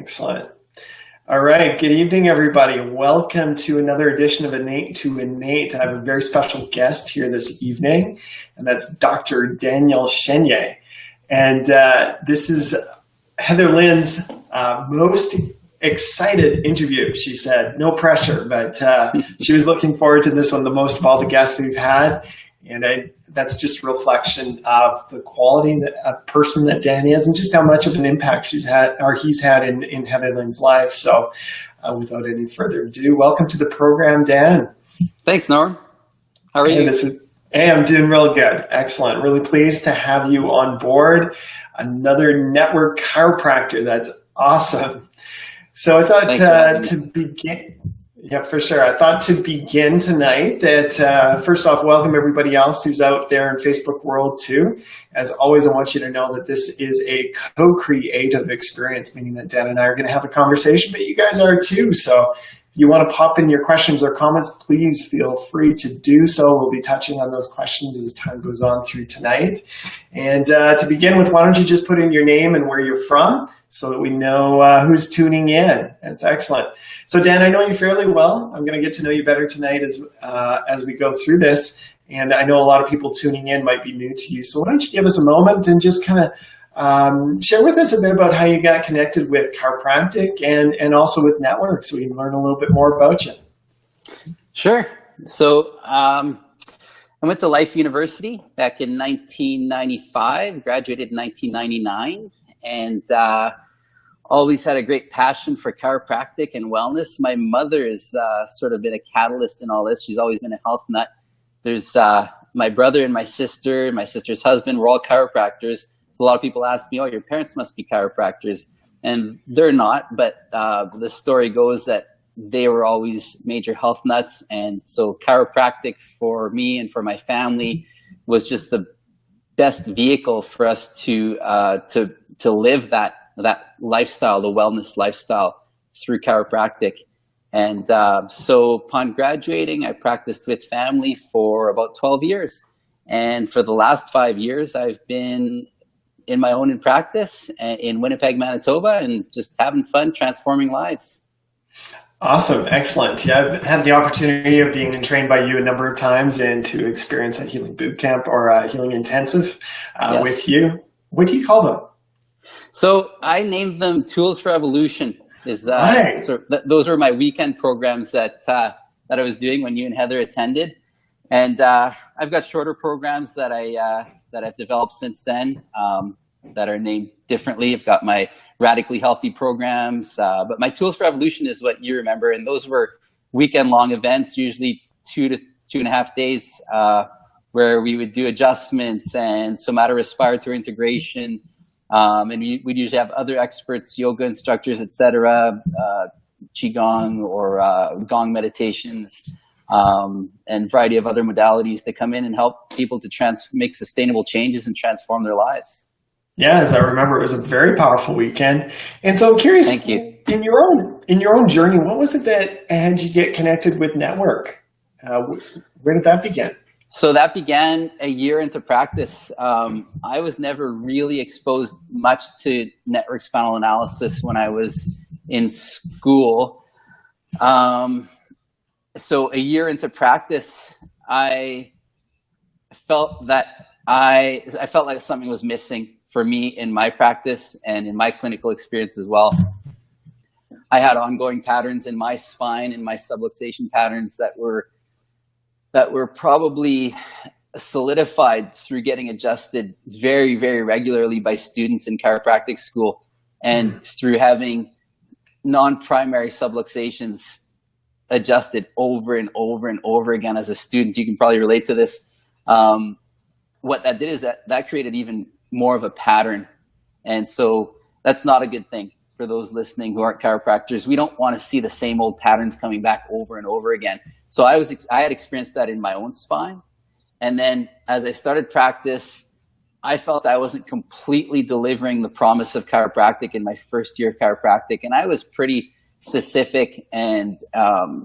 Excellent. All right. Good evening, everybody. Welcome to another edition of Innate to Innate. I have a very special guest here this evening, and that's Dr. Daniel Chenier. And this is Heather Lynn's most excited interview. She said, no pressure, but she was looking forward to this one the most of all the guests we've had. And that's just a reflection of the quality of person that Dan is and just how much of an impact he's had in Heather Lynn's life. So without any further ado, welcome to the program, Dan. Thanks, Norm. How are you? Hey, I'm doing real good. Excellent. Really pleased to have you on board. Another network chiropractor. That's awesome. So I thought to begin... Yeah, for sure. I thought to begin tonight that first off, welcome everybody else who's out there in Facebook world too. As always, I want you to know that this is a co-creative experience, meaning that Dan and I are going to have a conversation, but you guys are too. So if you want to pop in your questions or comments, please feel free to do so. We'll be touching on those questions as time goes on through tonight. And to begin with, why don't you just put in your name and where you're from, so that we know who's tuning in. That's excellent. So Dan, I know you fairly well. I'm going to get to know you better tonight as we go through this. And I know a lot of people tuning in might be new to you. So why don't you give us a moment and just kind of share with us a bit about how you got connected with chiropractic and also with network, so we can learn a little bit more about you. Sure. So I went to Life University back in 1995, graduated in 1999. And always had a great passion for chiropractic and wellness. My mother has sort of been a catalyst in all this. She's always been a health nut. There's my brother and my sister's husband were all chiropractors. So a lot of people ask me, oh, your parents must be chiropractors. And they're not, but the story goes that they were always major health nuts. And so chiropractic for me and for my family was just the best vehicle for us to live that lifestyle, the wellness lifestyle, through chiropractic. And so upon graduating, I practiced with family for about 12 years. And for the last 5 years, I've been in my own practice in Winnipeg, Manitoba, and just having fun transforming lives. Awesome. Excellent. Yeah, I've had the opportunity of being trained by you a number of times and to experience a healing boot camp or a healing intensive with you. What do you call them? So I named them Tools for Evolution. Right. So those were my weekend programs that I was doing when you and Heather attended. And I've got shorter programs that I've developed since then that are named differently. I've got my Radically Healthy programs, but my Tools for Evolution is what you remember. And those were weekend-long events, usually 2 to 2.5 days, where we would do adjustments and somatorespiratory integration. And we'd usually have other experts, yoga instructors, etc., qigong or gong meditations, and a variety of other modalities to come in and help people to make sustainable changes and transform their lives. Yeah, as I remember, it was a very powerful weekend. And so I'm curious, thank you. In your own journey, what was it that had you get connected with network? Where did that begin? So that began a year into practice. I was never really exposed much to network spinal analysis when I was in school. So a year into practice, I felt like something was missing for me in my practice and in my clinical experience as well. I had ongoing patterns in my spine and my subluxation patterns that were probably solidified through getting adjusted very, very regularly by students in chiropractic school, and through having non-primary subluxations adjusted over and over and over again as a student. You can probably relate to this. What that did is that created even more of a pattern. And so that's not a good thing for those listening who aren't chiropractors. We don't want to see the same old patterns coming back over and over again. So I had experienced that in my own spine. And then as I started practice, I felt I wasn't completely delivering the promise of chiropractic in my first year of chiropractic. And I was pretty specific and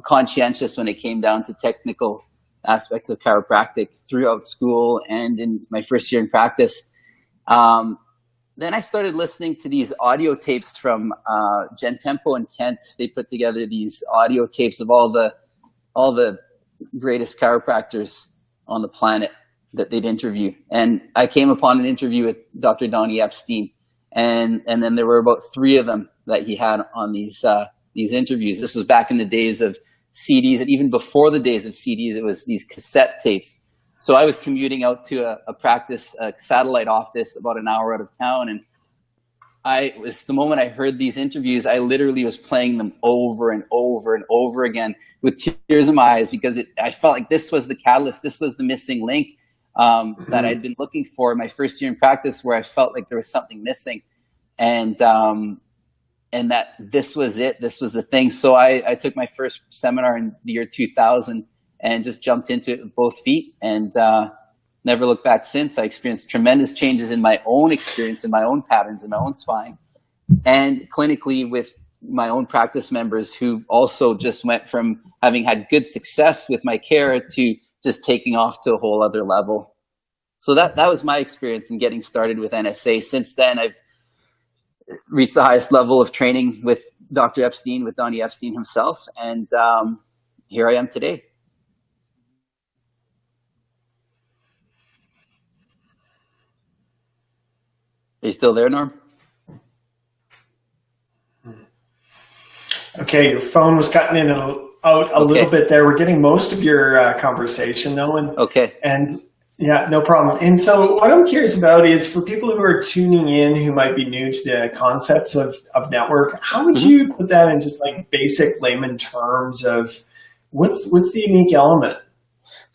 conscientious when it came down to technical aspects of chiropractic throughout school and in my first year in practice. then I started listening to these audio tapes from Gentempo and Kent. They put together these audio tapes of all the greatest chiropractors on the planet that they'd interview. And I came upon an interview with Dr. Donnie Epstein, and then there were about 3 of them that he had on these interviews. This was back in the days of CDs, and even before the days of CDs, it was these cassette tapes. So I was commuting out to a practice, a satellite office about an hour out of town, and the moment I heard these interviews, I literally was playing them over and over and over again with tears in my eyes, because I felt like this was the catalyst, this was the missing link that I'd been looking for in my first year in practice, where I felt like there was something missing, and that this was it, this was the thing. So I took my first seminar in the year 2000 and just jumped into it with both feet, and never looked back since. I experienced tremendous changes in my own experience, in my own patterns, in my own spine, and clinically with my own practice members, who also just went from having had good success with my care to just taking off to a whole other level. So that was my experience in getting started with NSA. Since then, I've reached the highest level of training with Dr. Epstein, with Donnie Epstein himself, and here I am today. Are you still there, Norm? Okay, your phone was cutting in and out a little bit there. We're getting most of your conversation though. And yeah, no problem. And so what I'm curious about is, for people who are tuning in who might be new to the concepts of network, how would you put that in just like basic layman terms of what's the unique element?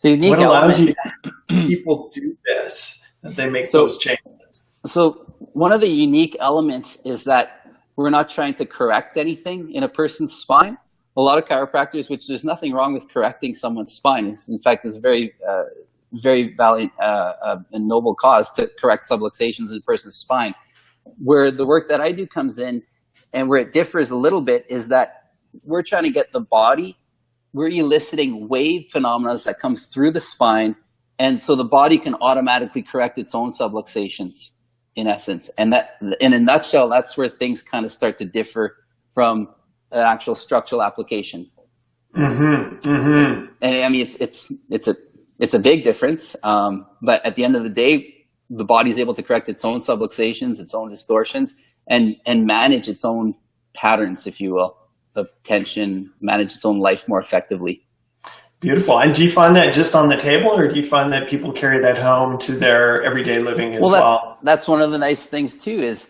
What allows you to people do this, that they make those changes? So one of the unique elements is that we're not trying to correct anything in a person's spine. A lot of chiropractors, which there's nothing wrong with correcting someone's spine. In fact, it's a very valiant and noble cause to correct subluxations in a person's spine. Where the work that I do comes in, and where it differs a little bit, is that we're trying to get the body, we're eliciting wave phenomena that come through the spine, and so the body can automatically correct its own subluxations, in essence. And that, in a nutshell, that's where things kind of start to differ from an actual structural application. And I mean, it's a big difference. But at the end of the day, the body's able to correct its own subluxations, its own distortions, and manage its own patterns, if you will, of tension, manage its own life more effectively. Beautiful. And do you find that just on the table, or do you find that people carry that home to their everyday living as well? That's one of the nice things too, is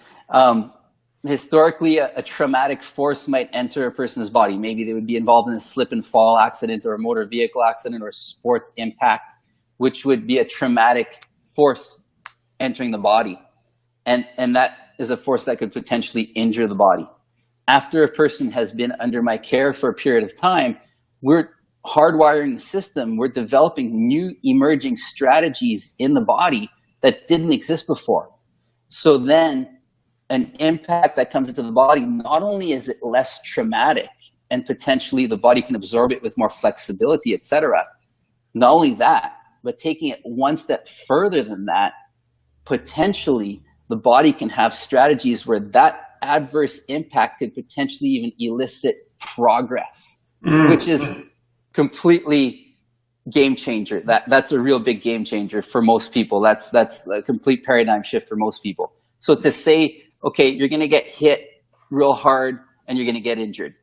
historically a traumatic force might enter a person's body. Maybe they would be involved in a slip and fall accident, or a motor vehicle accident, or a sports impact, which would be a traumatic force entering the body. And that is a force that could potentially injure the body. After a person has been under my care for a period of time, we're hardwiring the system. We're developing new emerging strategies in the body that didn't exist before. So then an impact that comes into the body, not only is it less traumatic, and potentially the body can absorb it with more flexibility, etc. Not only that, but taking it one step further than that, potentially the body can have strategies where that adverse impact could potentially even elicit progress, which is completely game changer. That's a real big game changer for most people. That's a complete paradigm shift for most people. So to say, okay, you're going to get hit real hard and you're going to get injured,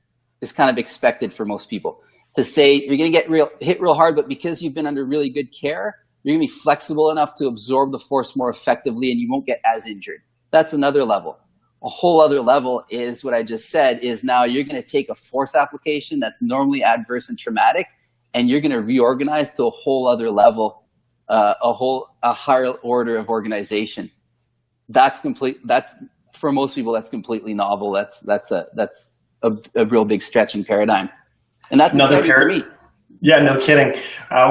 is kind of expected for most people. To say you're going to get hit real hard, but because you've been under really good care, you're going to be flexible enough to absorb the force more effectively and you won't get as injured. That's another level. A whole other level is what I just said, is now you're going to take a force application that's normally adverse and traumatic, and you're going to reorganize to a whole other level, a higher order of organization. That's for most people, that's completely novel. That's a real big stretch in paradigm. And that's another exciting for me. Yeah, no kidding.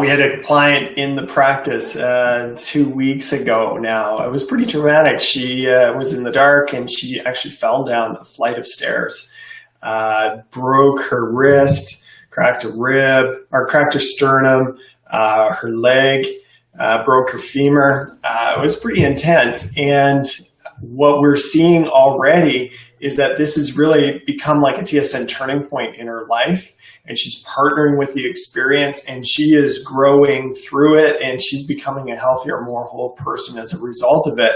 We had a client in the practice 2 weeks ago now. It was pretty dramatic. She was in the dark and she actually fell down a flight of stairs, broke her wrist, cracked a rib, or cracked her sternum, her leg, broke her femur. It was pretty intense. And what we're seeing already is that this has really become like a TSN turning point in her life, and she's partnering with the experience, and she is growing through it, and she's becoming a healthier, more whole person as a result of it.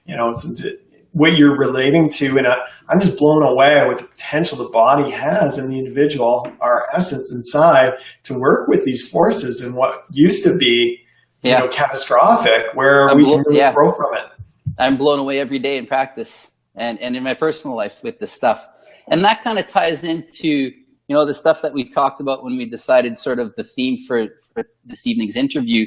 It's what you're relating to, and I'm just blown away with the potential the body has in the individual, our essence inside, to work with these forces and what used to be catastrophic, where we can really grow from it. I'm blown away every day in practice and in my personal life with this stuff. And that kind of ties into, the stuff that we talked about when we decided sort of the theme for this evening's interview,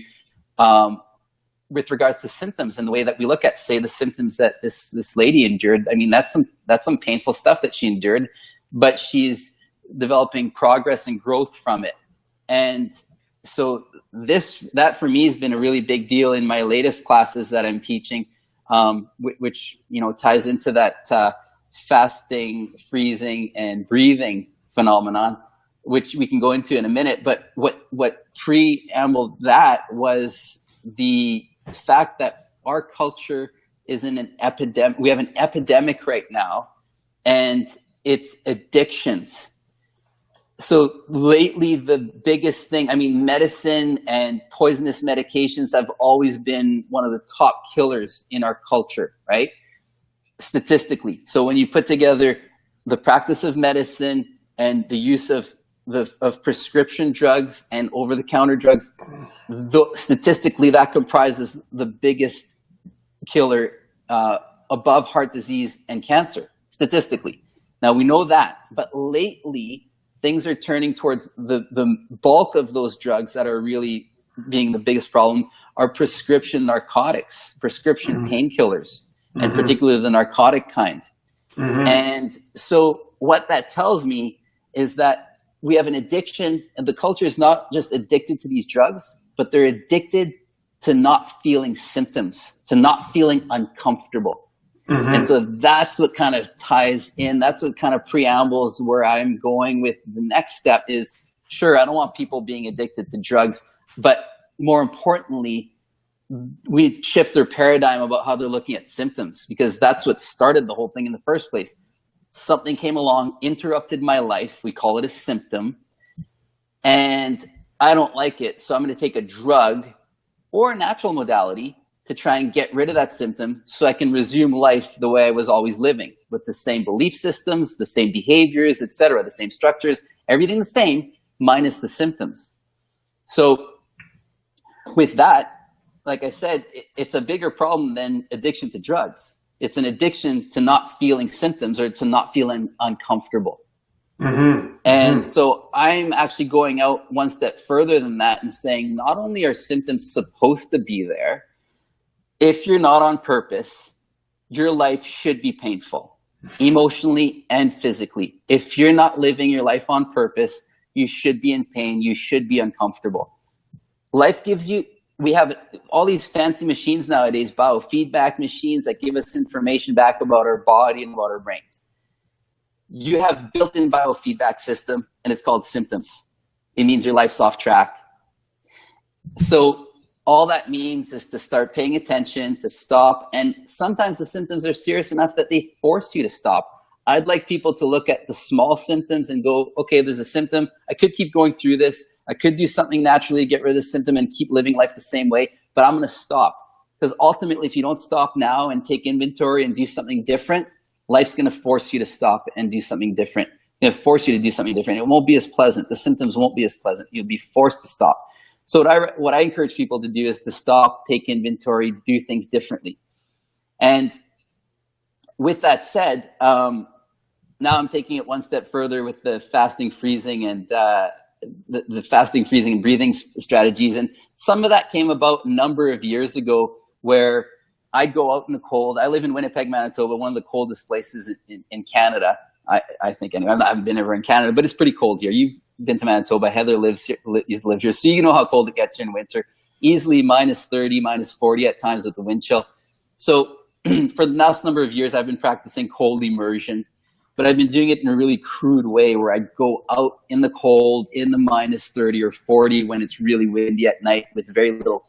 with regards to symptoms and the way that we look at, say, the symptoms that this lady endured. I mean, that's some painful stuff that she endured, but she's developing progress and growth from it. And so that for me has been a really big deal in my latest classes that I'm teaching, which ties into that fasting, freezing, and breathing phenomenon, which we can go into in a minute. But what preambled that was the fact that our culture is in an epidemic. We have an epidemic right now, and it's addictions. So lately, the biggest thing, medicine and poisonous medications have always been one of the top killers in our culture, right? Statistically. So when you put together the practice of medicine and the use of prescription drugs and over-the-counter drugs, statistically, that comprises the biggest killer above heart disease and cancer, statistically. Now, we know that, but lately, things are turning towards the bulk of those drugs that are really being the biggest problem are prescription narcotics, prescription painkillers, and particularly the narcotic kind. And so what that tells me is that we have an addiction, and the culture is not just addicted to these drugs, but they're addicted to not feeling symptoms, to not feeling uncomfortable. And so that's what kind of ties in, that's what kind of preambles where I'm going with the next step is, sure, I don't want people being addicted to drugs, but more importantly, we shift their paradigm about how they're looking at symptoms, because that's what started the whole thing in the first place. Something came along, interrupted my life. We call it a symptom. And I don't like it. So I'm going to take a drug or a natural modality to try and get rid of that symptom so I can resume life the way I was always living, with the same belief systems, the same behaviors, etc., the same structures, everything the same, minus the symptoms. So with that, like I said, it's a bigger problem than addiction to drugs. It's an addiction to not feeling symptoms or to not feeling uncomfortable. And so I'm actually going out one step further than that and saying, not only are symptoms supposed to be there, if you're not on purpose, your life should be painful, emotionally and physically. If you're not living your life on purpose, you should be in pain. You should be uncomfortable. Life gives you, we have all these fancy machines nowadays, biofeedback machines that give us information back about our body and about our brains. You have built-in biofeedback system, and it's called symptoms. It means your life's off track. So all that means is to start paying attention, to stop. And sometimes the symptoms are serious enough that they force you to stop. I'd like people to look at the small symptoms and go, okay, there's a symptom. I could keep going through this. I could do something naturally to get rid of the symptom and keep living life the same way, but I'm going to stop. Because ultimately, if you don't stop now and take inventory and do something different, life's going to force you to stop and do something different. It's going to force you to do something different. It won't be as pleasant. The symptoms won't be as pleasant. You'll be forced to stop. So what I encourage people to do is to stop, take inventory, do things differently. And with that said, now I'm taking it one step further with the fasting, freezing, and the fasting, freezing, and breathing strategies. And some of that came about a number of years ago, where I'd go out in the cold. I live in Winnipeg, Manitoba, one of the coldest places in Canada. I think anyway. I haven't been ever in Canada, but it's pretty cold here. You've been to Manitoba. Heather lives here, so you know how cold it gets here in winter. Easily minus 30, minus 40 at times with the wind chill. So for the last number of years, I've been practicing cold immersion, but I've been doing it in a really crude way, where I'd go out in the cold, in the minus 30 or 40 when it's really windy at night, with very little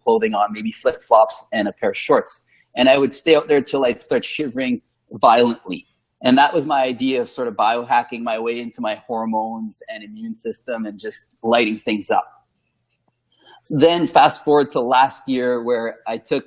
clothing on, maybe flip-flops and a pair of shorts. And I would stay out there till I'd start shivering violently. And that was my idea of sort of biohacking my way into my hormones and immune system and just lighting things up. So then fast forward to last year, where I took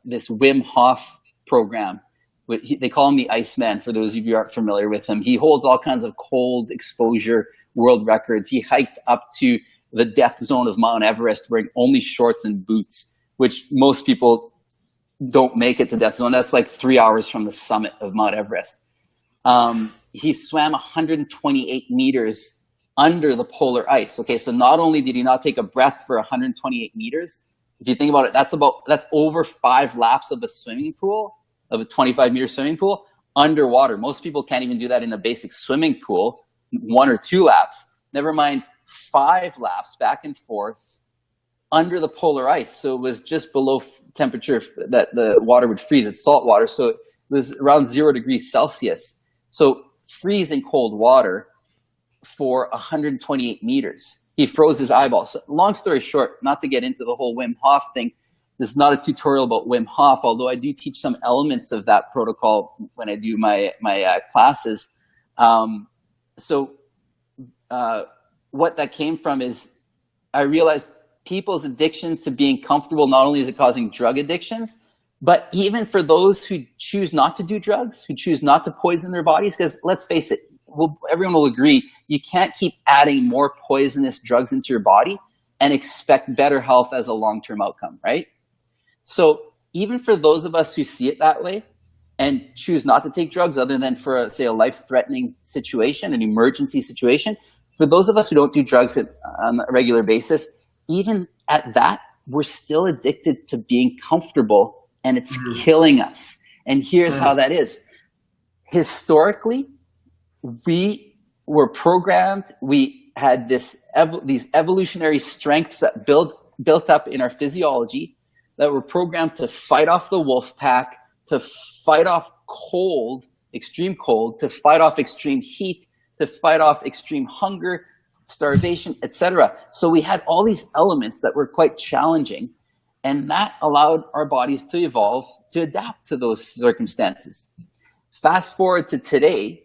this Wim Hof program. They call him the Iceman, for those of you who aren't familiar with him. He holds all kinds of cold exposure world records. He hiked up to the death zone of Mount Everest wearing only shorts and boots, which most people don't make it to death zone. That's like 3 hours from the summit of Mount Everest. He swam 128 meters under the polar ice. Okay, so not only did he not take a breath for 128 meters, if you think about it, that's over 5 laps of a swimming pool, of a 25-meter swimming pool, underwater. Most people can't even do that in a basic swimming pool, 1 or 2 laps. Never mind 5 laps back and forth under the polar ice. So it was just below temperature that the water would freeze. It's salt water, so it was around 0 degrees Celsius. So freezing cold water for 128 meters. He froze his eyeballs. So long story short, not to get into the whole Wim Hof thing, this is not a tutorial about Wim Hof, although I do teach some elements of that protocol when I do my classes. What that came from is I realized people's addiction to being comfortable, not only is it causing drug addictions, but even for those who choose not to do drugs, who choose not to poison their bodies, because let's face it, everyone will agree, you can't keep adding more poisonous drugs into your body and expect better health as a long-term outcome, right? So even for those of us who see it that way and choose not to take drugs other than for, say, a life-threatening situation, an emergency situation, for those of us who don't do drugs on a regular basis, even at that, we're still addicted to being comfortable, and it's killing us. And here's how that is. Historically, we were programmed, we had these evolutionary strengths that built up in our physiology that were programmed to fight off the wolf pack, to fight off cold, extreme cold, to fight off extreme heat, to fight off extreme hunger, starvation, etc. So we had all these elements that were quite challenging, and that allowed our bodies to evolve, to adapt to those circumstances. Fast forward to today,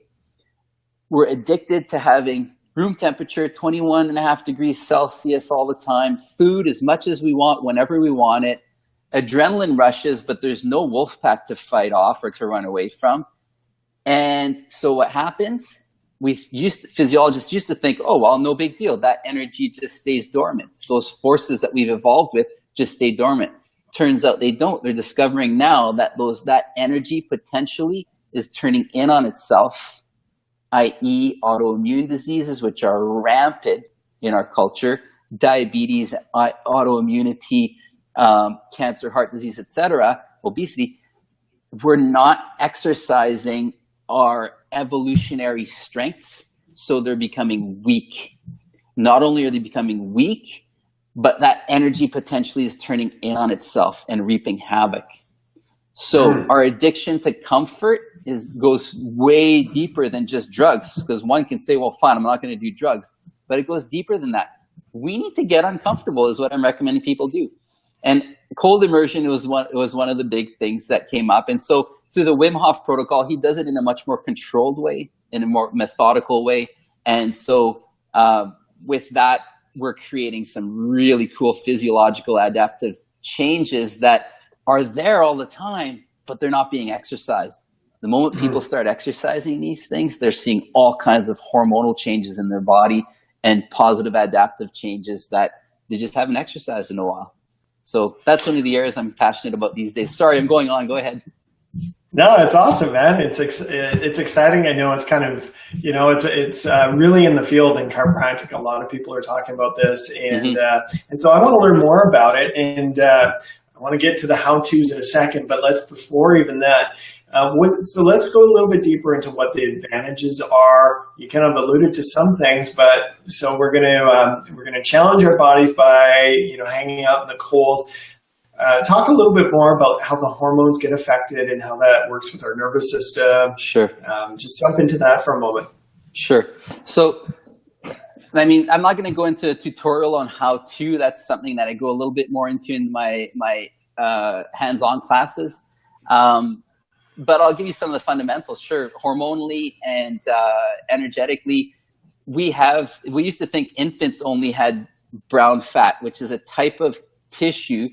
we're addicted to having room temperature, 21.5 degrees Celsius all the time, food as much as we want, whenever we want it, adrenaline rushes, but there's no wolf pack to fight off or to run away from. And so what happens? Physiologists used to think, oh, well, no big deal. That energy just stays dormant. Those forces that we've evolved with just stay dormant. Turns out they don't. They're discovering now that that energy potentially is turning in on itself, i.e. autoimmune diseases, which are rampant in our culture, diabetes, autoimmunity, cancer, heart disease, etc., obesity. We're not exercising our evolutionary strengths, so they're becoming weak. Not only are they becoming weak, but that energy potentially is turning in on itself and reaping havoc. So our addiction to comfort goes way deeper than just drugs, because one can say, well, fine, I'm not going to do drugs, but it goes deeper than that. We need to get uncomfortable is what I'm recommending people do. And cold immersion was one of the big things that came up. And so through the Wim Hof protocol, he does it in a much more controlled way, in a more methodical way. And so with that, we're creating some really cool physiological adaptive changes that are there all the time, but they're not being exercised. The moment people start exercising these things, they're seeing all kinds of hormonal changes in their body and positive adaptive changes that they just haven't exercised in a while. So that's one of the areas I'm passionate about these days. Sorry, I'm going on. Go ahead. No, it's awesome, man. It's exciting. I know it's kind of, it's really in the field in chiropractic. A lot of people are talking about this, and so I want to learn more about it, and I want to get to the how-tos in a second. But before even that, so let's go a little bit deeper into what the advantages are. You kind of alluded to some things, but so we're gonna challenge our bodies by hanging out in the cold. Talk a little bit more about how the hormones get affected and how that works with our nervous system. Sure. Just jump into that for a moment. Sure. So, I mean, I'm not going to go into a tutorial on how to. That's something that I go a little bit more into in my hands-on classes. But I'll give you some of the fundamentals. Sure, hormonally and energetically, we used to think infants only had brown fat, which is a type of tissue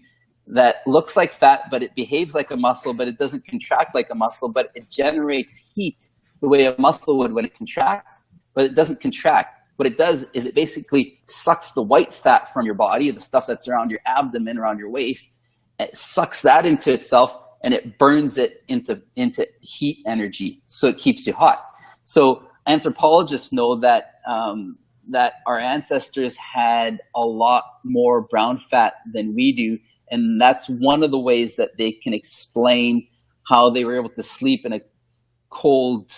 that looks like fat, but it behaves like a muscle, but it doesn't contract like a muscle, but it generates heat the way a muscle would when it contracts, but it doesn't contract. What it does is it basically sucks the white fat from your body, the stuff that's around your abdomen, around your waist. It sucks that into itself and it burns it into heat energy. So it keeps you hot. So anthropologists know that that our ancestors had a lot more brown fat than we do. And that's one of the ways that they can explain how they were able to sleep in a cold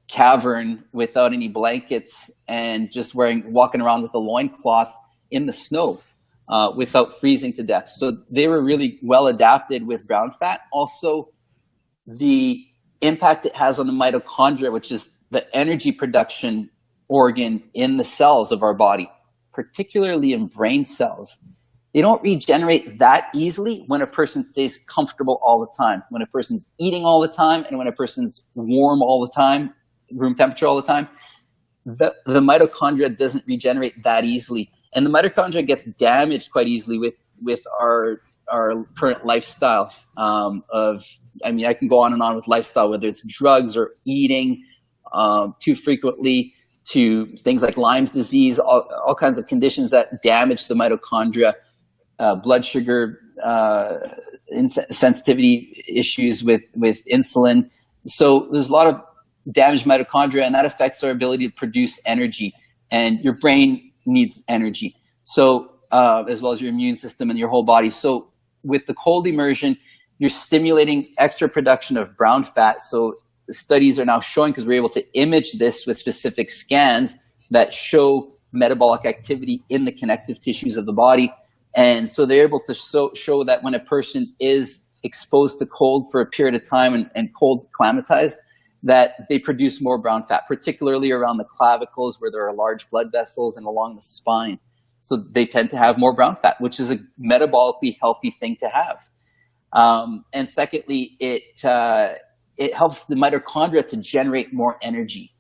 cavern without any blankets and just walking around with a loincloth in the snow without freezing to death. So they were really well adapted with brown fat. Also, the impact it has on the mitochondria, which is the energy production organ in the cells of our body, particularly in brain cells. They don't regenerate that easily when a person stays comfortable all the time, when a person's eating all the time, and when a person's warm all the time, room temperature all the time. The mitochondria doesn't regenerate that easily. And the mitochondria gets damaged quite easily with our current lifestyle I can go on and on with lifestyle, whether it's drugs or eating too frequently, to things like Lyme's disease, all kinds of conditions that damage the mitochondria. Blood sugar sensitivity issues with insulin. So there's a lot of damaged mitochondria, and that affects our ability to produce energy. And your brain needs energy, so as well as your immune system and your whole body. So with the cold immersion, you're stimulating extra production of brown fat. So the studies are now showing, because we're able to image this with specific scans that show metabolic activity in the connective tissues of the body. And so they're able to show that when a person is exposed to cold for a period of time and cold acclimatized, that they produce more brown fat, particularly around the clavicles where there are large blood vessels and along the spine. So they tend to have more brown fat, which is a metabolically healthy thing to have. And secondly, it helps the mitochondria to generate more energy.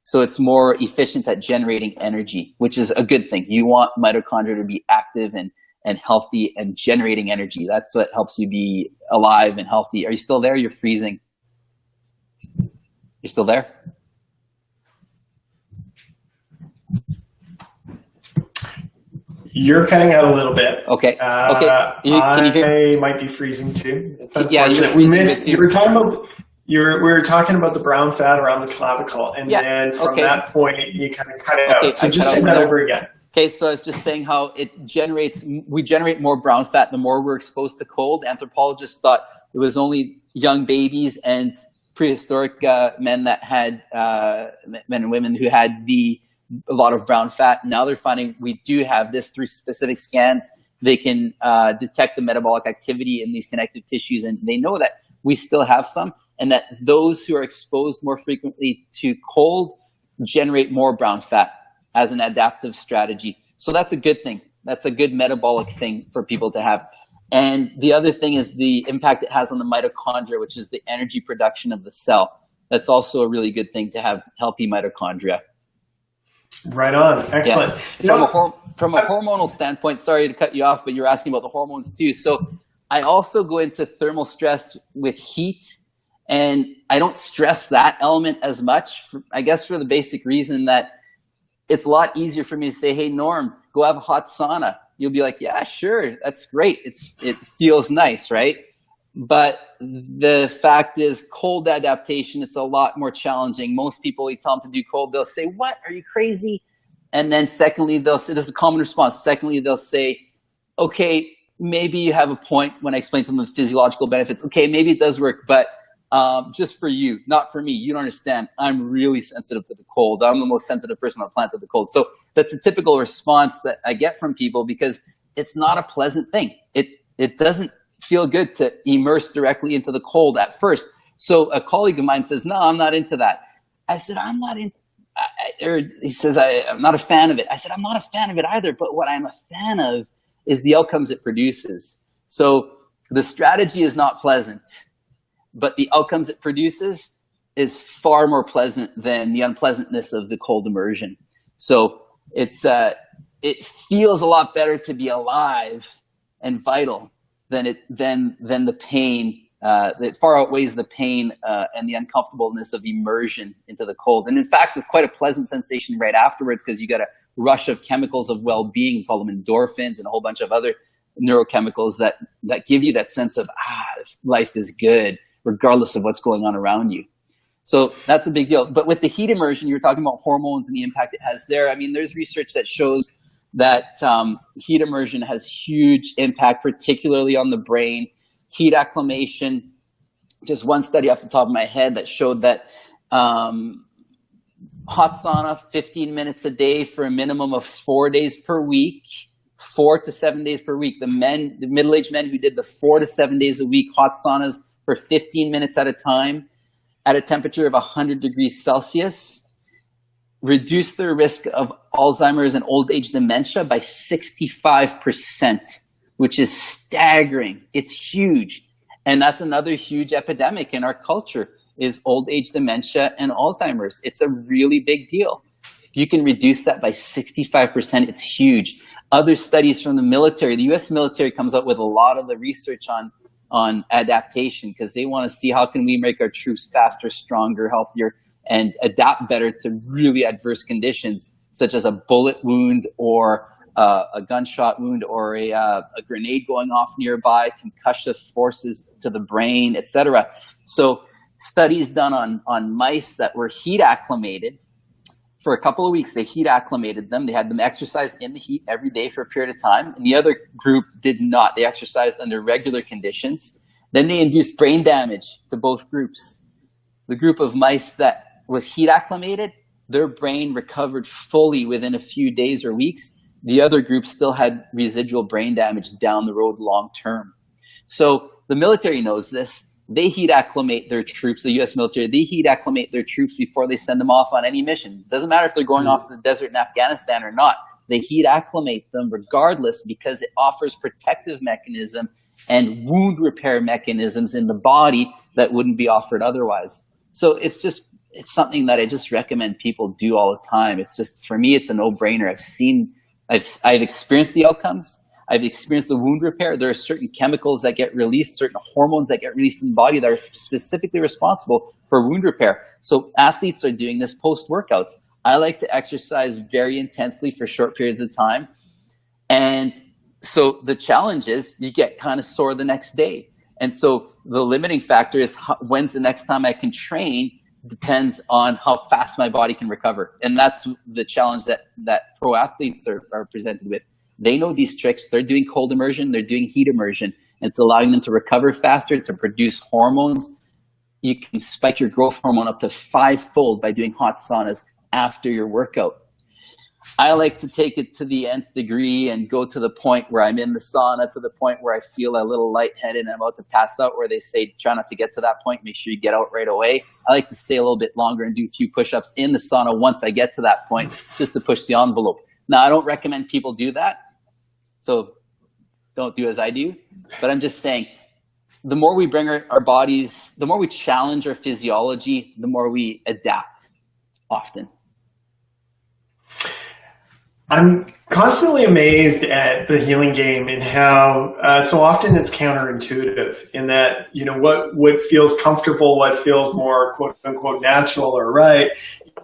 So it's more efficient at generating energy, which is a good thing. You want mitochondria to be active and healthy and generating energy. That's what helps you be alive and healthy. Are you still there? You're freezing. You're still there? You're cutting out a little bit. Okay. Okay. Can you hear? I might be freezing too. It's unfortunate. We missed. You were talking about. We were talking about the brown fat around the clavicle, and then from that point, you kind of cut it out. So just say that over again. Okay, so I was just saying how we generate more brown fat the more we're exposed to cold. Anthropologists thought it was only young babies and prehistoric men that had, men and women who had a lot of brown fat. Now they're finding we do have this through specific scans. They can detect the metabolic activity in these connective tissues, and they know that we still have some, and that those who are exposed more frequently to cold generate more brown fat as an adaptive strategy. So that's a good thing. That's a good metabolic thing for people to have. And the other thing is the impact it has on the mitochondria, which is the energy production of the cell. That's also a really good thing to have healthy mitochondria. Right on. Excellent. Yeah. From a hormonal standpoint, sorry to cut you off, but you're asking about the hormones too. So I also go into thermal stress with heat, and I don't stress that element as much, I guess for the basic reason that it's a lot easier for me to say, hey, Norm, go have a hot sauna. You'll be like, yeah, sure. That's great. It feels nice, right? But the fact is cold adaptation, it's a lot more challenging. Most people, you tell them to do cold, they'll say, what? Are you crazy? And then secondly, they'll say, this is a common response. Secondly, they'll say, okay, maybe you have a point when I explain to them the physiological benefits. Okay, maybe it does work, but just for you, not for me. You don't understand. I'm really sensitive to the cold. I'm the most sensitive person on the planet to the cold. So that's a typical response that I get from people because it's not a pleasant thing. It doesn't feel good to immerse directly into the cold at first. So a colleague of mine says, no, I'm not into that. I said, I'm not in, or he says, I'm not a fan of it. I said, I'm not a fan of it either, but what I'm a fan of is the outcomes it produces. So the strategy is not pleasant, but the outcomes it produces is far more pleasant than the unpleasantness of the cold immersion. So it feels a lot better to be alive and vital than the pain. That far outweighs the pain and the uncomfortableness of immersion into the cold. And in fact, it's quite a pleasant sensation right afterwards, because you got a rush of chemicals of well-being. We call them endorphins and a whole bunch of other neurochemicals that give you that sense of, life is good, regardless of what's going on around you. So that's a big deal. But with the heat immersion, you're talking about hormones and the impact it has there. I mean, there's research that shows that heat immersion has huge impact, particularly on the brain. Heat acclimation, just one study off the top of my head that showed that hot sauna, 15 minutes a day for a minimum of 4 days per week, 4 to 7 days per week. The middle-aged men who did the 4 to 7 days a week hot saunas for 15 minutes at a time at a temperature of 100 degrees Celsius reduced their risk of Alzheimer's and old age dementia by 65%. Which is staggering. It's huge. And that's another huge epidemic in our culture, is old age dementia and Alzheimer's. It's a really big deal. You can reduce that by 65%. It's huge. Other studies from the military, the US military comes up with a lot of the research on adaptation, because they want to see how can we make our troops faster, stronger, healthier, and adapt better to really adverse conditions, such as a bullet wound or a gunshot wound or a grenade going off nearby, concussive forces to the brain, etc. So studies done on mice that were heat acclimated for a couple of weeks. They heat acclimated them. They had them exercise in the heat every day for a period of time. And the other group did not. They exercised under regular conditions. Then they induced brain damage to both groups. The group of mice that was heat acclimated, their brain recovered fully within a few days or weeks. The other group still had residual brain damage down the road long term. So the military knows this. They heat acclimate their troops, the US military, they heat acclimate their troops before they send them off on any mission. It doesn't matter if they're going off to the desert in Afghanistan or not. They heat acclimate them regardless, because it offers protective mechanism and wound repair mechanisms in the body that wouldn't be offered otherwise. So it's something that I just recommend people do all the time. It's just, for me, it's a no-brainer. I've experienced the outcomes. I've experienced the wound repair. There are certain chemicals that get released, certain hormones that get released in the body that are specifically responsible for wound repair. So athletes are doing this post-workouts. I like to exercise very intensely for short periods of time. And so the challenge is you get kind of sore the next day. And so the limiting factor is when's the next time I can train depends on how fast my body can recover. And that's the challenge that pro athletes are presented with. They know these tricks. They're doing cold immersion. They're doing heat immersion. And it's allowing them to recover faster, to produce hormones. You can spike your growth hormone up to 5-fold by doing hot saunas after your workout. I like to take it to the nth degree and go to the point where I'm in the sauna, to the point where I feel a little lightheaded and I'm about to pass out, where they say, try not to get to that point. Make sure you get out right away. I like to stay a little bit longer and do a few push-ups in the sauna once I get to that point, just to push the envelope. Now, I don't recommend people do that, so don't do as I do. But I'm just saying, the more we bring our bodies, the more we challenge our physiology, the more we adapt often. I'm constantly amazed at the healing game and how so often it's counterintuitive in that, what feels comfortable, what feels more quote unquote natural or right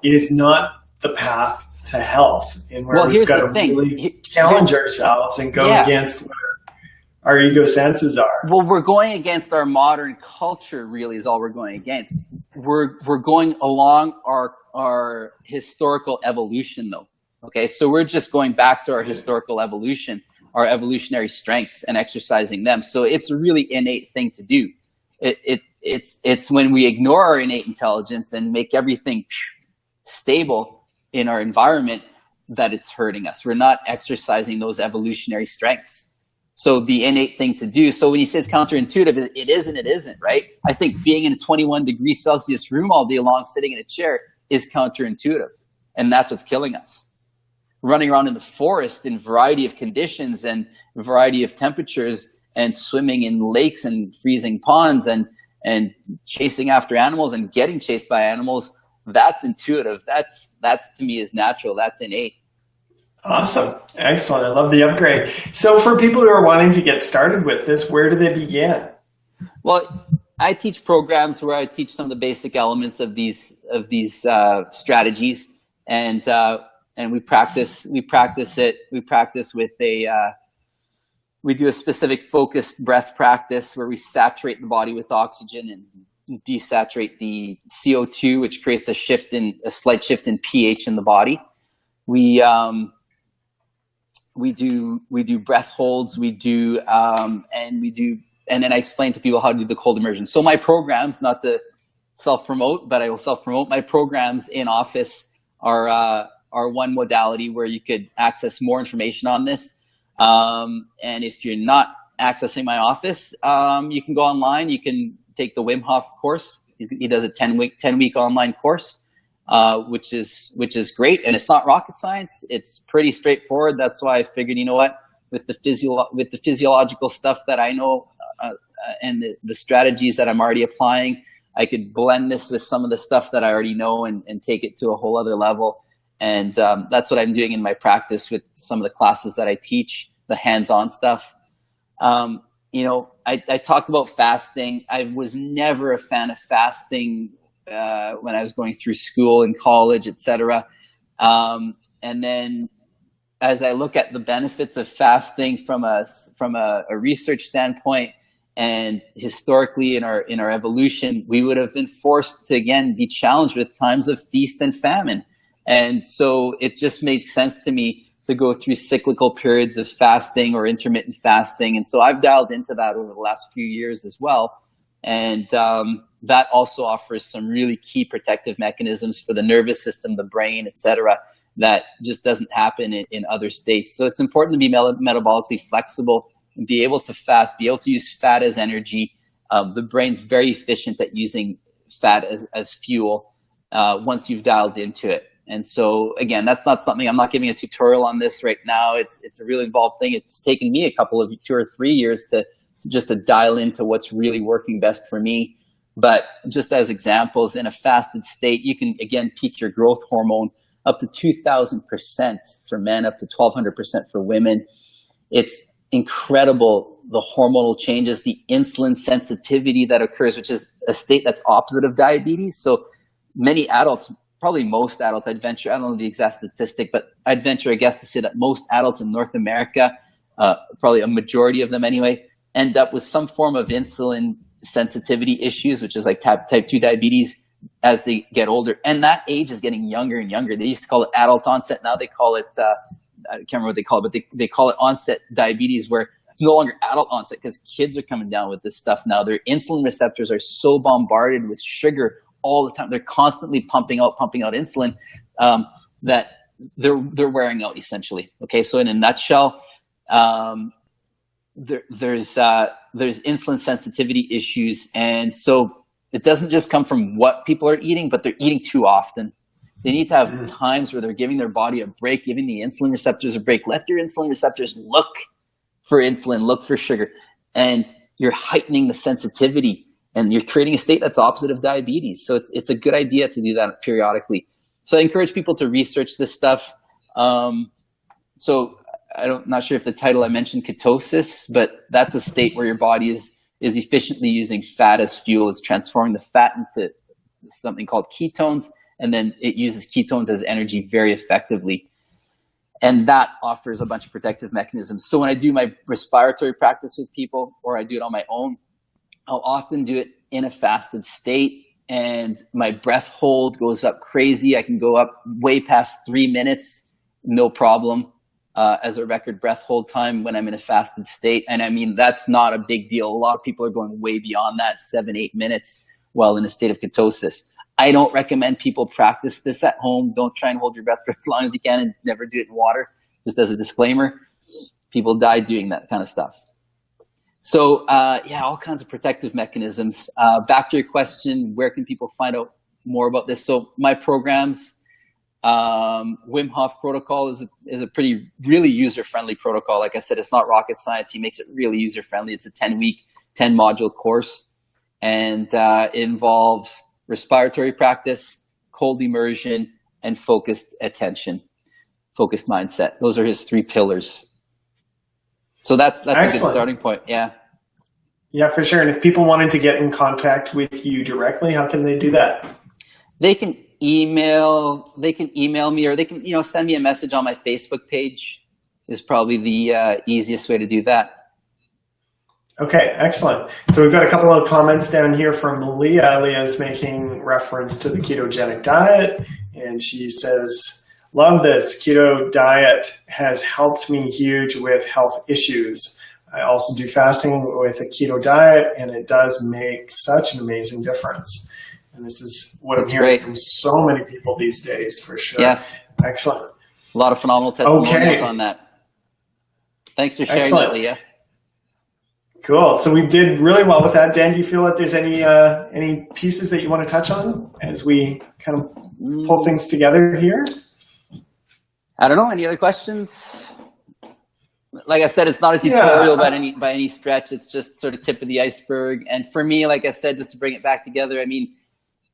is not the path to health, and where we've got to really challenge ourselves and go against what our ego senses are. Well, we're going against our modern culture, really, is all we're going against. We're going along our historical evolution, though. Okay, so we're just going back to our historical evolution, our evolutionary strengths, and exercising them. So it's a really innate thing to do. It's when we ignore our innate intelligence and make everything stable in our environment that it's hurting us. We're not exercising those evolutionary strengths. So the innate thing to do. So when you say it's counterintuitive, it isn't, right? I think being in a 21 degrees Celsius room all day long, sitting in a chair, is counterintuitive. And that's what's killing us. Running around in the forest in a variety of conditions and a variety of temperatures, and swimming in lakes and freezing ponds and and chasing after animals and getting chased by animals, that's intuitive. That's to me is natural. That's innate. Awesome. Excellent. I love the upgrade. So for people who are wanting to get started with this, where do they begin? Well, I teach programs where I teach some of the basic elements of these strategies, and we practice it. We practice with we do a specific focused breath practice where we saturate the body with oxygen and desaturate the CO2, which creates a slight shift in pH in the body. We do breath holds. And then I explain to people how to do the cold immersion. So my programs, not to self-promote, but I will self-promote, my programs in office are one modality where you could access more information on this. And if you're not accessing my office, you can go online. You can take the Wim Hof course. He does a 10-week online course, which is great. And it's not rocket science. It's pretty straightforward. That's why I figured, you know what, with the physiological stuff that I know, and the strategies that I'm already applying, I could blend this with some of the stuff that I already know and take it to a whole other level. And that's what I'm doing in my practice with some of the classes that I teach, the hands-on stuff. I talked about fasting. I was never a fan of fasting when I was going through school and college, etc. And then as I look at the benefits of fasting from a research standpoint, and historically in our evolution, we would have been forced to again be challenged with times of feast and famine. And so it just made sense to me to go through cyclical periods of fasting or intermittent fasting. And so I've dialed into that over the last few years as well. And that also offers some really key protective mechanisms for the nervous system, the brain, etc., that just doesn't happen in other states. So it's important to be metabolically flexible and be able to fast, be able to use fat as energy. The brain's very efficient at using fat as fuel once you've dialed into it. And so again, that's not something, I'm not giving a tutorial on this right now. It's a really involved thing. It's taken me a couple of 2 or 3 years to dial into what's really working best for me. But just as examples, in a fasted state, you can again peak your growth hormone up to 2,000% for men, up to 1,200% for women. It's incredible, the hormonal changes, the insulin sensitivity that occurs, which is a state that's opposite of diabetes. So many adults, probably most adults, I'd venture, I don't know the exact statistic, but I'd venture a guess to say that most adults in North America, probably a majority of them anyway, end up with some form of insulin sensitivity issues, which is like type 2 diabetes as they get older. And that age is getting younger and younger. They used to call it adult onset. Now they call it, I can't remember what they call it, but they call it onset diabetes, where it's no longer adult onset because kids are coming down with this stuff now. Their insulin receptors are so bombarded with sugar all the time. They're constantly pumping out insulin that they're wearing out essentially. Okay, so in a nutshell, there's insulin sensitivity issues, and so it doesn't just come from what people are eating, but they're eating too often. They need to have times where they're giving their body a break, giving the insulin receptors a break. Let your insulin receptors look for insulin, look for sugar, and you're heightening the sensitivity, and you're creating a state that's opposite of diabetes. So it's a good idea to do that periodically. So I encourage people to research this stuff. So not sure if the title I mentioned ketosis, but that's a state where your body is efficiently using fat as fuel. It's transforming the fat into something called ketones, and then it uses ketones as energy very effectively. And that offers a bunch of protective mechanisms. So when I do my respiratory practice with people, or I do it on my own, I'll often do it in a fasted state, and my breath hold goes up crazy. I can go up way past 3 minutes, no problem, as a record breath hold time when I'm in a fasted state. And I mean, that's not a big deal. A lot of people are going way beyond that, 7-8 minutes while in a state of ketosis. I don't recommend people practice this at home. Don't try and hold your breath for as long as you can, and never do it in water. Just as a disclaimer, people die doing that kind of stuff. So yeah, all kinds of protective mechanisms. Back to your question, where can people find out more about this? So my programs, Wim Hof protocol is a really user-friendly protocol. Like I said, it's not rocket science. He makes it really user-friendly. It's a 10-week, 10-module course. And it involves respiratory practice, cold immersion, and focused attention, focused mindset. Those are his 3 pillars. So that's a good starting point. Yeah. Yeah, for sure. And if people wanted to get in contact with you directly, how can they do that? They can email me, or they can, send me a message on my Facebook page is probably the easiest way to do that. Okay, excellent. So we've got a couple of comments down here from Leah. Leah's making reference to the ketogenic diet, and she says, love this. Keto diet has helped me huge with health issues. I also do fasting with a keto diet, and it does make such an amazing difference. And this is what I'm hearing from so many people these days, for sure. Yes. Excellent. A lot of phenomenal testimonials on that. Thanks for sharing that, Leah. Cool. So we did really well with that. Dan, do you feel that there's any pieces that you want to touch on as we kind of pull things together here? I don't know. Any other questions? Like I said, it's not a tutorial by any stretch. It's just sort of tip of the iceberg. And for me, like I said, just to bring it back together, I mean,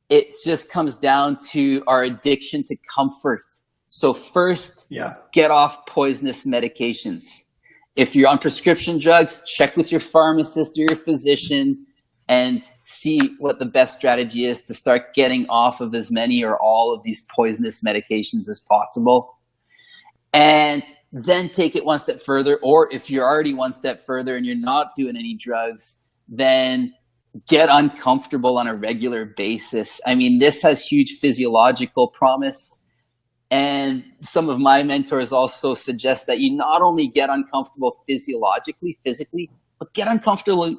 it just comes down to our addiction to comfort. So first, get off poisonous medications. If you're on prescription drugs, check with your pharmacist or your physician and see what the best strategy is to start getting off of as many or all of these poisonous medications as possible. And then take it one step further, or if you're already one step further and you're not doing any drugs, then get uncomfortable on a regular basis. I mean, this has huge physiological promise. And some of my mentors also suggest that you not only get uncomfortable physiologically, physically, but get uncomfortable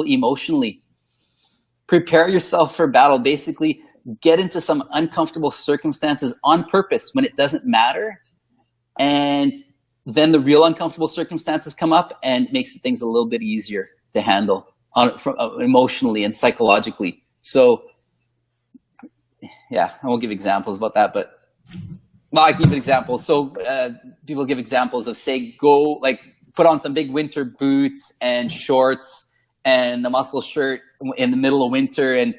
emotionally. Prepare yourself for battle. Basically, get into some uncomfortable circumstances on purpose when it doesn't matter. And then the real uncomfortable circumstances come up and makes things a little bit easier to handle emotionally and psychologically. So, yeah, I won't give examples about that, but I can give examples. So people give examples of, say, put on some big winter boots and shorts and a muscle shirt in the middle of winter and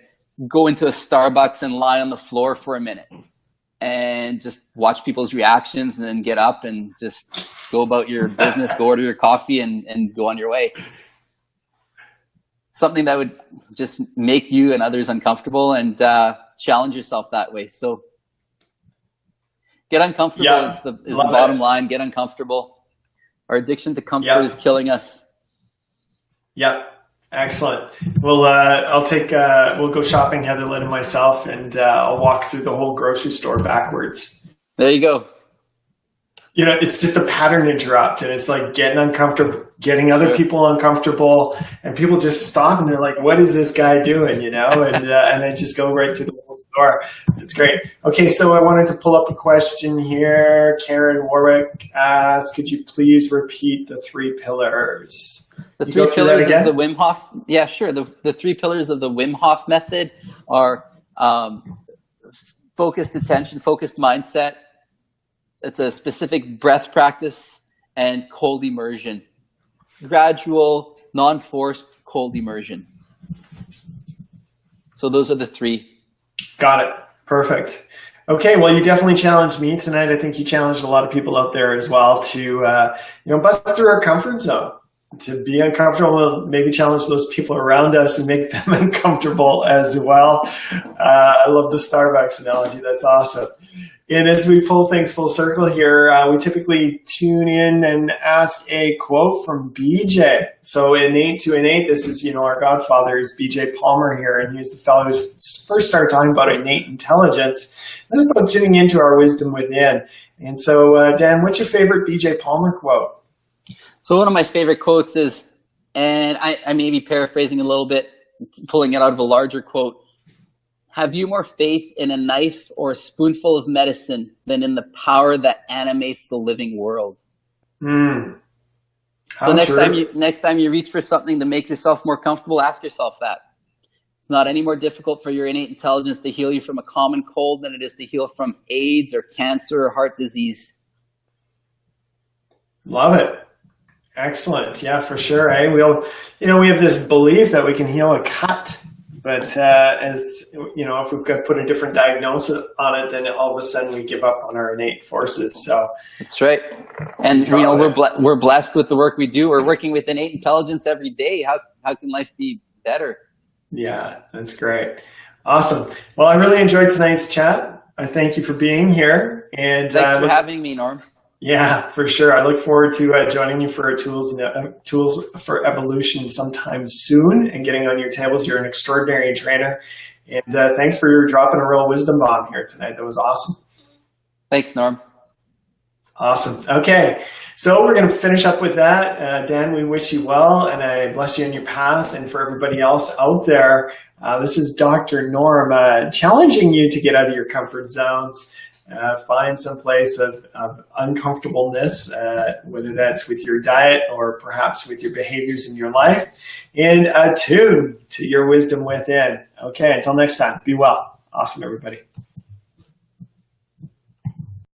go into a Starbucks and lie on the floor for a minute and just watch people's reactions and then get up and just go about your business, go order your coffee and go on your way. Something that would just make you and others uncomfortable and challenge yourself that way. So get uncomfortable is the bottom line. Get uncomfortable. Our addiction to comfort is killing us. Yeah. Excellent. Well, we'll go shopping, Heather, Lynn, and myself, and I'll walk through the whole grocery store backwards. There you go. It's just a pattern interrupt, and it's like getting uncomfortable, getting other people uncomfortable, and people just stop and they're like, what is this guy doing? And I just go right through the whole store. It's great. Okay. So I wanted to pull up a question here. Karen Warwick asks, could you please repeat the 3 pillars? The 3 pillars of the Wim Hof. Yeah, sure. The 3 pillars of the Wim Hof method are focused attention, focused mindset. It's a specific breath practice and cold immersion. Gradual, non-forced cold immersion. So those are the 3. Got it. Perfect. Okay, well, you definitely challenged me tonight. I think you challenged a lot of people out there as well to bust through our comfort zone. To be uncomfortable, maybe challenge those people around us and make them uncomfortable as well. I love the Starbucks analogy. That's awesome. And as we pull things full circle here, we typically tune in and ask a quote from BJ. So innate to innate, this is, our godfather is BJ Palmer here, and he's the fellow who first started talking about innate intelligence. This is about tuning into our wisdom within. And so, Dan, what's your favorite BJ Palmer quote? So one of my favorite quotes is, and I may be paraphrasing a little bit, pulling it out of a larger quote, have you more faith in a knife or a spoonful of medicine than in the power that animates the living world? So next time you reach for something to make yourself more comfortable, ask yourself that. It's not any more difficult for your innate intelligence to heal you from a common cold than it is to heal from AIDS or cancer or heart disease. Love it. Excellent. Yeah, for sure. Hey, we have this belief that we can heal a cut, but as you know, if we've got to put a different diagnosis on it, then all of a sudden we give up on our innate forces. So that's right. And we're blessed with the work we do. We're working with innate intelligence every day. How can life be better? Yeah, that's great. Awesome. Well, I really enjoyed tonight's chat. I thank you for being here, and thanks for having me, Norm. Yeah, for sure. I look forward to joining you for Tools for Evolution sometime soon and getting on your tables. You're an extraordinary trainer. And thanks for dropping a real wisdom bomb here tonight. That was awesome. Thanks, Norm. Awesome. Okay, so we're going to finish up with that. Dan, we wish you well, and I bless you in your path. And for everybody else out there, this is Dr. Norm challenging you to get out of your comfort zones. Find some place of uncomfortableness, whether that's with your diet or perhaps with your behaviors in your life, and attune to your wisdom within. Okay, until next time, be well. Awesome, everybody.